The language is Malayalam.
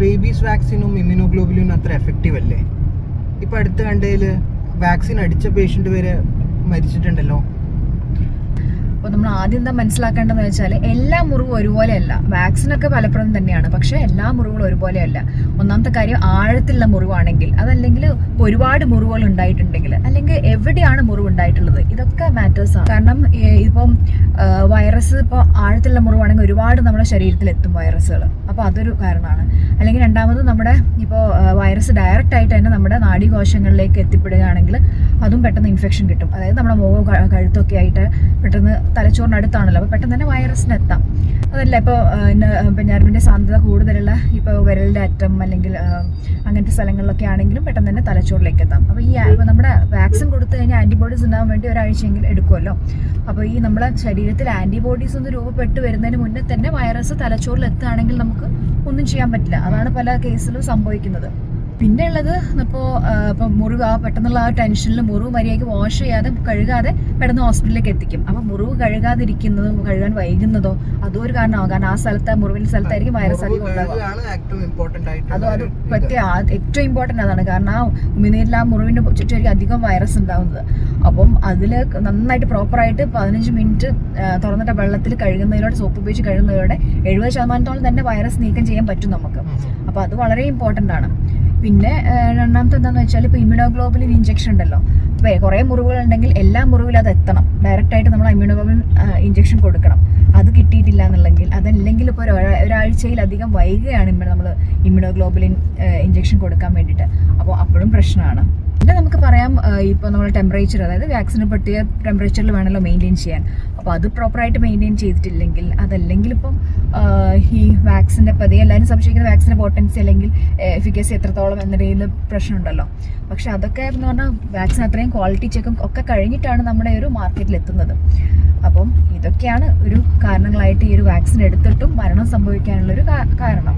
റേബീസ് വാക്സിനും ഇമ്മ്യൂണോഗ്ലോബുലിനും അത്ര എഫക്റ്റീവ് അല്ലേ? ഇപ്പം അടുത്ത് കണ്ടതിൽ വാക്സിൻ അടിച്ച പേഷ്യൻ്റ് വരെ മരിച്ചിട്ടുണ്ടല്ലോ. അപ്പോൾ നമ്മൾ ആദ്യം എന്താ മനസ്സിലാക്കേണ്ടതെന്ന് വെച്ചാൽ എല്ലാ മുറിവും ഒരുപോലെയല്ല. വാക്സിനൊക്കെ ഫലപ്രദം തന്നെയാണ്, പക്ഷേ എല്ലാ മുറിവുകളും ഒരുപോലെയല്ല. ഒന്നാമത്തെ കാര്യം, ആഴത്തിലുള്ള മുറിവാണെങ്കിൽ, അതല്ലെങ്കിൽ ഒരുപാട് മുറിവുകൾ ഉണ്ടായിട്ടുണ്ടെങ്കിൽ, അല്ലെങ്കിൽ എവിടെയാണ് മുറിവ് ഉണ്ടായിട്ടുള്ളത്, ഇതൊക്കെ മാറ്റേഴ്സാണ്. കാരണം ഇപ്പം വൈറസ് ഇപ്പോൾ ആഴത്തിലുള്ള മുറിവാണെങ്കിൽ ഒരുപാട് നമ്മുടെ ശരീരത്തിലെത്തും വൈറസുകൾ, അപ്പോൾ അതൊരു കാരണമാണ്. അല്ലെങ്കിൽ രണ്ടാമത്, നമ്മുടെ ഇപ്പോൾ വൈറസ് ഡയറക്റ്റ് ആയിട്ട് തന്നെ നമ്മുടെ നാഡീകോശങ്ങളിലേക്ക് എത്തിപ്പെടുകയാണെങ്കിൽ അതും പെട്ടെന്ന് ഇൻഫെക്ഷൻ കിട്ടും. അതായത് നമ്മുടെ മുഖവും കഴുത്തൊക്കെ ആയിട്ട് പെട്ടെന്ന് തലച്ചോറിനടുത്താണല്ലോ, അപ്പോൾ പെട്ടെന്ന് തന്നെ വൈറസിനെത്താം. അതല്ല ഇപ്പോൾ ഞരമ്പിൻ്റെ സാന്ദ്രത കൂടുതലുള്ള ഇപ്പോൾ വിരലിൻ്റെ അറ്റം അല്ലെങ്കിൽ അങ്ങനത്തെ സ്ഥലങ്ങളിലൊക്കെ ആണെങ്കിലും പെട്ടെന്ന് തന്നെ തലച്ചോറിലേക്ക് എത്താം. അപ്പോൾ ഇപ്പോൾ നമ്മുടെ വാക്സിൻ കൊടുത്തു കഴിഞ്ഞാൽ ആൻറ്റിബോഡീസ് ഉണ്ടാകാൻ വേണ്ടി ഒരാഴ്ചയെങ്കിലും എടുക്കുമല്ലോ. അപ്പോൾ ഈ നമ്മുടെ ശരീരത്തിൽ ആൻറ്റിബോഡീസ് ഒന്ന് രൂപപ്പെട്ട് വരുന്നതിന് മുന്നേ തന്നെ വൈറസ് തലച്ചോറിൽ എത്തുകയാണെങ്കിൽ നമുക്ക് ഒന്നും ചെയ്യാൻ പറ്റില്ല. അതാണ് പല കേസിലും സംഭവിക്കുന്നത്. പിന്നെ ഉള്ളത് ഇപ്പോൾ മുറിവ് പെട്ടെന്നുള്ള ആ ടെൻഷനിൽ മുറിവ് മര്യാദയ്ക്ക് വാഷ് ചെയ്യാതെ കഴുകാതെ പെട്ടെന്ന് ഹോസ്പിറ്റലിലേക്ക് എത്തിക്കും. അപ്പോൾ മുറിവ് കഴുകാതിരിക്കുന്നതോ കഴുകാൻ വൈകുന്നതോ അതും ഒരു കാരണമാകും. കാരണം ആ സ്ഥലത്ത് മുറിവിൻ്റെ സ്ഥലത്തായിരിക്കും വൈറസ് അധികം ഉണ്ടാവുക. അത് ഏറ്റവും ഇമ്പോർട്ടൻ്റ് അതാണ്. കാരണം ആ ഉമിനീരിൽ ആ മുറിവിൻ്റെ ചുറ്റുമായിരിക്കും അധികം വൈറസ് ഉണ്ടാവുന്നത്. അപ്പം അതിൽ നന്നായിട്ട് പ്രോപ്പറായിട്ട് 15 മിനിറ്റ് തുറന്നിട്ട വെള്ളത്തിൽ കഴുകുന്നതിലൂടെ, സോപ്പ് ഉപയോഗിച്ച് കഴുകുന്നതിലൂടെ 70% തന്നെ വൈറസ് നീക്കം ചെയ്യാൻ പറ്റും നമുക്ക്. അപ്പോൾ അത് വളരെ ഇമ്പോർട്ടൻ്റ് ആണ്. പിന്നെ രണ്ടാമത്തെ എന്താണെന്ന് വെച്ചാൽ, ഇപ്പോൾ ഇമ്മ്യൂണോഗ്ലോബുലിൻ ഇഞ്ചക്ഷൻ ഉണ്ടല്ലോ. അപ്പോൾ കുറേ മുറിവുകളുണ്ടെങ്കിൽ എല്ലാ മുറിവിലും അത് എത്തണം. ഡയറക്റ്റായിട്ട് നമ്മൾ ഇമ്മ്യൂണോഗ്ലോബുലിൻ ഇഞ്ചക്ഷൻ കൊടുക്കണം. അത് കിട്ടിയിട്ടില്ല എന്നുണ്ടെങ്കിൽ, അതല്ലെങ്കിൽ ഇപ്പോൾ ഒരാഴ്ചയിലധികം വൈകുകയാണ് നമ്മൾ ഇമ്മ്യൂണോഗ്ലോബുലിൻ ഇഞ്ചക്ഷൻ കൊടുക്കാൻ വേണ്ടിയിട്ട്. അപ്പോൾ അപ്പോഴും പ്രശ്നമാണ്. പിന്നെ നമുക്ക് പറയാം, ഇപ്പോൾ നമ്മൾ ടെമ്പറേച്ചർ, അതായത് വാക്സിന് പ്രത്യേക ടെമ്പറേച്ചറിൽ വേണമല്ലോ മെയിൻറ്റെയിൻ ചെയ്യാൻ. അപ്പോൾ അത് പ്രോപ്പറായിട്ട് മെയിൻറ്റെയിൻ ചെയ്തിട്ടില്ലെങ്കിൽ, അതല്ലെങ്കിൽ ഇപ്പം ഈ വാക്സിൻ്റെ പതിയെ എല്ലാവരും സംശയിക്കുന്ന വാക്സിൻ്റെ പോട്ടൻസി അല്ലെങ്കിൽ എഫിക്കസി എത്രത്തോളം എന്ന രീതിയിൽ പ്രശ്നമുണ്ടല്ലോ. പക്ഷെ അതൊക്കെ എന്ന് പറഞ്ഞാൽ വാക്സിൻ അത്രയും ക്വാളിറ്റി ചെക്കും ഒക്കെ കഴിഞ്ഞിട്ടാണ് നമ്മുടെ ഒരു മാർക്കറ്റിൽ എത്തുന്നത്. അപ്പം ഇതൊക്കെയാണ് ഒരു കാരണങ്ങളായിട്ട് ഈ ഒരു വാക്സിൻ എടുത്തിട്ടും മരണം സംഭവിക്കാനുള്ളൊരു കാരണം.